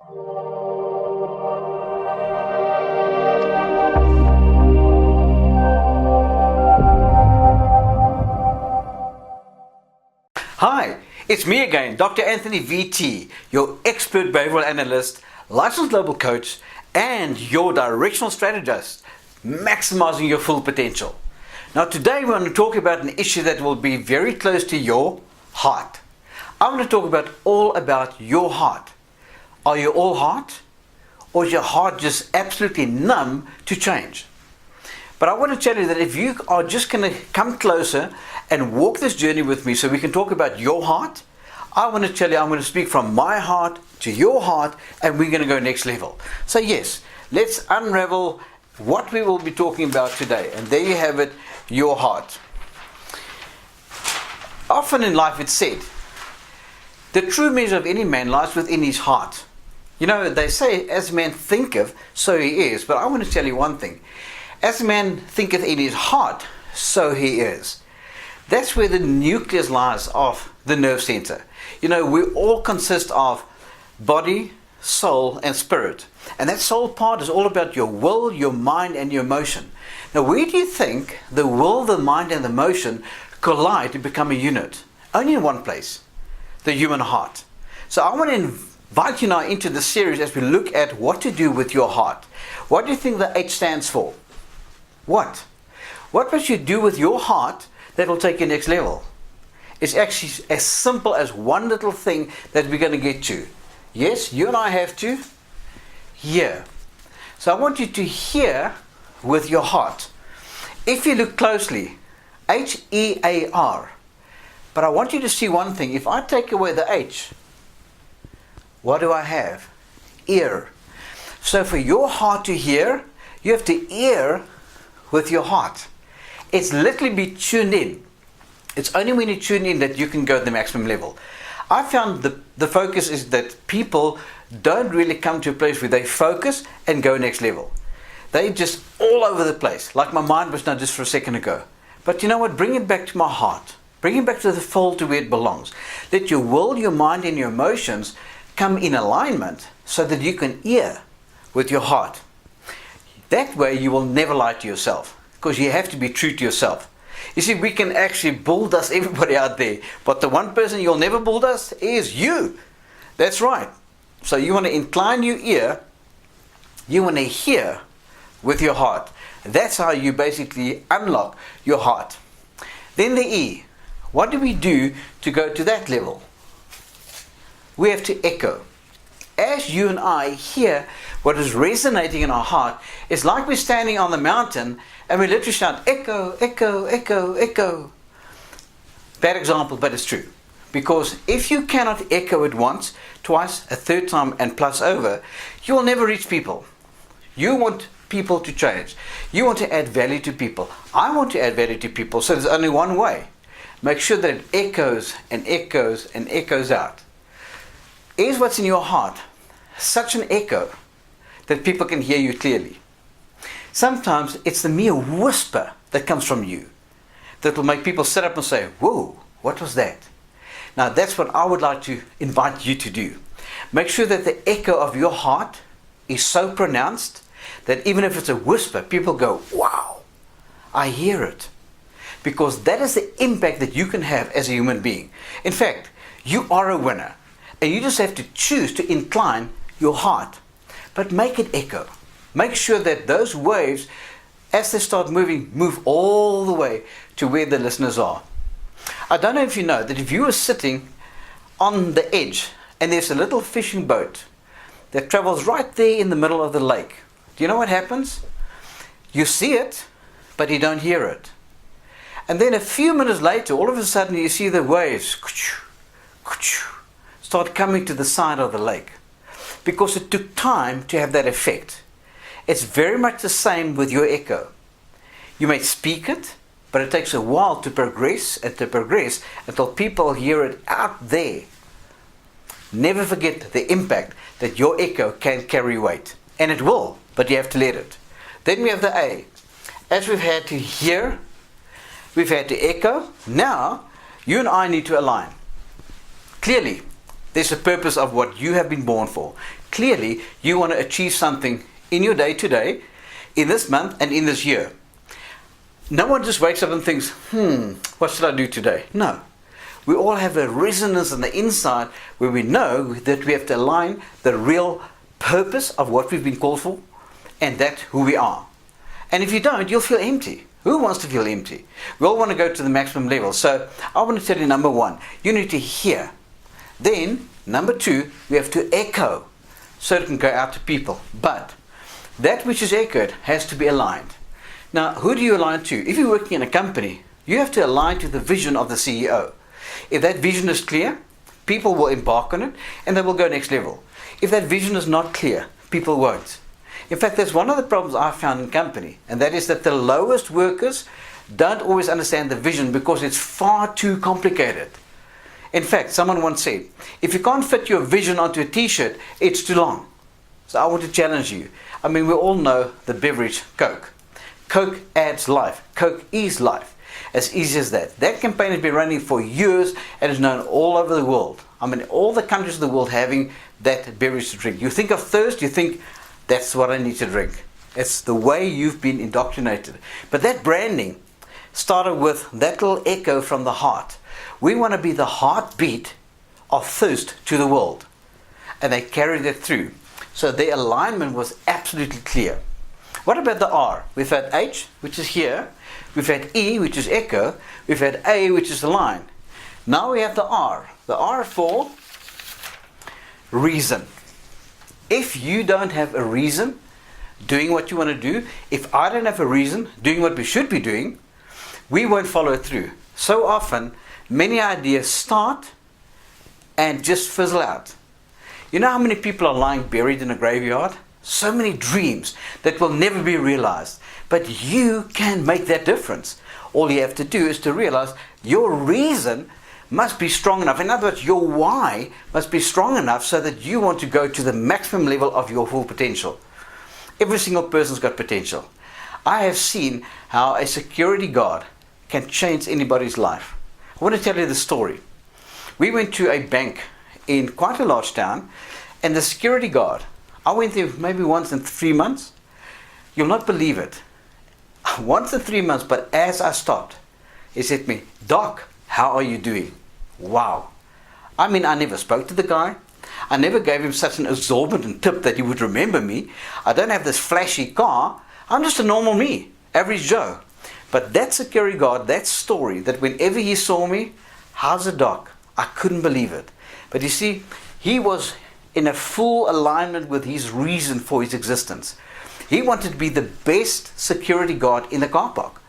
Hi, it's me again, Dr. Anthony VT, your expert behavioral analyst, licensed global coach, and your directional strategist, maximizing your full potential. Now today we're going to talk about an issue that will be very close to your heart. I'm going to talk all about your heart. Are you all heart? Or is your heart just absolutely numb to change? But I want to tell you that if you are just going to come closer and walk this journey with me so we can talk about your heart, I want to tell you I'm going to speak from my heart to your heart, and we're going to go next level. So yes, let's unravel what we will be talking about today. And there you have it, your heart. Often in life it's said, the true measure of any man lies within his heart. You know, they say, as a man thinketh, so he is. But I want to tell you one thing. As a man thinketh in his heart, so he is. That's where the nucleus lies of the nerve center. You know, we all consist of body, soul, and spirit. And that soul part is all about your will, your mind, and your emotion. Now, where do you think the will, the mind, and the emotion collide to become a unit? Only in one place, the human heart. So I want to invite you now into the series as we look at what to do with your heart. What do you think the H stands for? What? What must you do with your heart that will take you next level? It's actually as simple as one little thing that we're going to get to. Yes, you and I have to hear. So I want you to hear with your heart. If you look closely, H-E-A-R. But I want you to see one thing. If I take away the H, what do I have? Ear. So for your heart to hear, you have to ear with your heart. It's literally be tuned in. It's only when you tune in that you can go to the maximum level. I found the focus is that people don't really come to a place where they focus and go next level. They're just all over the place, like my mind was now just for a second ago. But you know what? Bring it back to my heart. Bring it back to the fold, to where it belongs. Let your will, your mind, and your emotions come in alignment so that you can ear with your heart. That way you will never lie to yourself, because you have to be true to yourself. You see, we can actually bulldoze everybody out there, but the one person you'll never bulldoze is you. That's right. So you want to incline your ear, you want to hear with your heart. That's how you basically unlock your heart. Then the E. What do we do to go to that level? We have to echo. As you and I hear what is resonating in our heart, it's like we're standing on the mountain and we literally shout, echo, echo, echo, echo. Bad example, but it's true. Because if you cannot echo it once, twice, a third time, and plus over, you will never reach people. You want people to change. You want to add value to people. I want to add value to people, so there's only one way. Make sure that it echoes and echoes and echoes out. Is what's in your heart such an echo that people can hear you clearly? Sometimes it's the mere whisper that comes from you that will make people sit up and say, whoa, what was that? Now that's what I would like to invite you to do. Make sure that the echo of your heart is so pronounced that even if it's a whisper, people go, wow, I hear it. Because that is the impact that you can have as a human being. In fact, you are a winner. And you just have to choose to incline your heart. But make it echo. Make sure that those waves, as they start moving, move all the way to where the listeners are. I don't know if you know that if you are sitting on the edge and there's a little fishing boat that travels right there in the middle of the lake, do you know what happens? You see it, but you don't hear it. And then a few minutes later, all of a sudden you see the waves start coming to the side of the lake, because it took time to have that effect. It's very much the same with your echo. You may speak it, but it takes a while to progress until people hear it out there. Never forget the impact that your echo can carry weight. And it will, but you have to let it. Then we have the A. As we've had to hear, we've had to echo, now you and I need to align. Clearly, There's a purpose of what you have been born for. Clearly, you want to achieve something in your day to day, in this month and in this year. No one just wakes up and thinks, what should I do today? No. We all have a resonance on the inside where we know that we have to align the real purpose of what we've been called for and that who we are. And if you don't, you'll feel empty. Who wants to feel empty? We all want to go to the maximum level. So I want to tell you, number one, you need to hear. Then, number two, we have to echo so it can go out to people. But that which is echoed has to be aligned. Now, who do you align to? If you're working in a company, you have to align to the vision of the CEO. If that vision is clear, people will embark on it and they will go next level. If that vision is not clear, people won't. In fact, that's one of the problems I've found in company, and that is that the lowest workers don't always understand the vision because it's far too complicated. In fact, someone once said, if you can't fit your vision onto a t-shirt, it's too long. So I want to challenge you. I mean, we all know the beverage Coke. Coke adds life. Coke is life. As easy as that. That campaign has been running for years and is known all over the world. I mean, all the countries of the world having that beverage to drink. You think of thirst, you think, that's what I need to drink. It's the way you've been indoctrinated. But that branding started with that little echo from the heart. We want to be the heartbeat of thirst to the world. And they carried it through. So their alignment was absolutely clear. What about the R? We've had H, which is here. We've had E, which is echo. We've had A, which is align. Now we have the R. The R for reason. If you don't have a reason doing what you want to do, if I don't have a reason doing what we should be doing, we won't follow it through. So often, many ideas start and just fizzle out. You know how many people are lying buried in a graveyard? So many dreams that will never be realized. But you can make that difference. All you have to do is to realize your reason must be strong enough. In other words, your why must be strong enough so that you want to go to the maximum level of your full potential. Every single person's got potential. I have seen how a security guard can change anybody's life. I want to tell you the story. We went to a bank in quite a large town, and the security guard, I went there maybe once in 3 months. You'll not believe it. Once in 3 months, but as I stopped, he said to me, "Doc, how are you doing?" Wow. I mean, I never spoke to the guy. I never gave him such an exorbitant tip that he would remember me. I don't have this flashy car. I'm just a normal me, average Joe. But that security guard, that story, that whenever he saw me, "How's it, Doc?" I couldn't believe it. But you see, he was in a full alignment with his reason for his existence. He wanted to be the best security guard in the car park.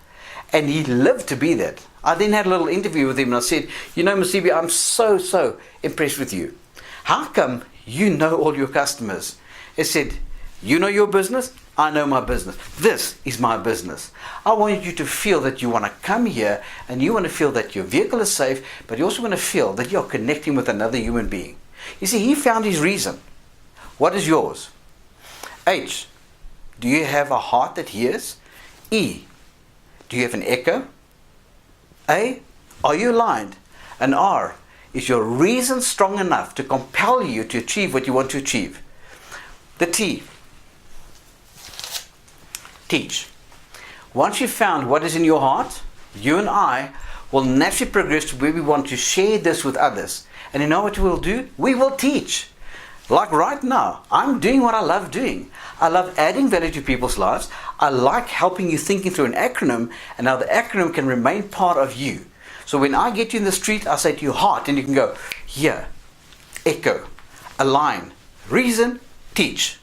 And he lived to be that. I then had a little interview with him and I said, "You know, Masibi, I'm so impressed with you. How come you know all your customers?" He said, "You know your business, I know my business. This is my business. I want you to feel that you want to come here and you want to feel that your vehicle is safe, but you also want to feel that you're connecting with another human being." You see, he found his reason. What is yours? H, do you have a heart that hears? E, do you have an echo? A, are you aligned? And R, is your reason strong enough to compel you to achieve what you want to achieve? The T, teach. Once you've found what is in your heart, you and I will naturally progress to where we want to share this with others. And you know what we'll do? We will teach. Like right now, I'm doing what I love doing. I love adding value to people's lives. I like helping you thinking through an acronym, and now the acronym can remain part of you. So when I get you in the street, I say to your heart, and you can go, here, echo, align, reason, teach.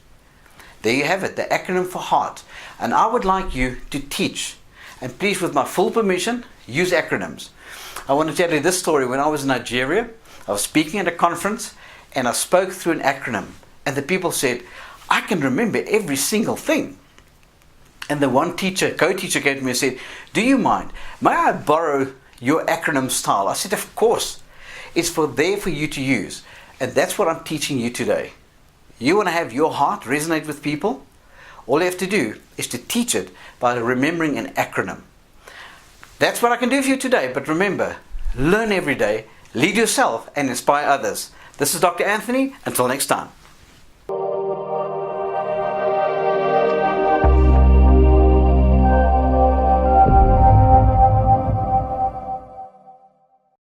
There you have it, the acronym for heart. And I would like you to teach. And please, with my full permission, use acronyms. I want to tell you this story. When I was in Nigeria, I was speaking at a conference and I spoke through an acronym. And the people said, "I can remember every single thing." And the one teacher, co-teacher came to me and said, "Do you mind? May I borrow your acronym style?" I said, "Of course. It's there for you to use." And that's what I'm teaching you today. You want to have your heart resonate with people? All you have to do is to teach it by remembering an acronym. That's what I can do for you today. But remember, learn every day, lead yourself and inspire others. This is Dr. Anthony. Until next time.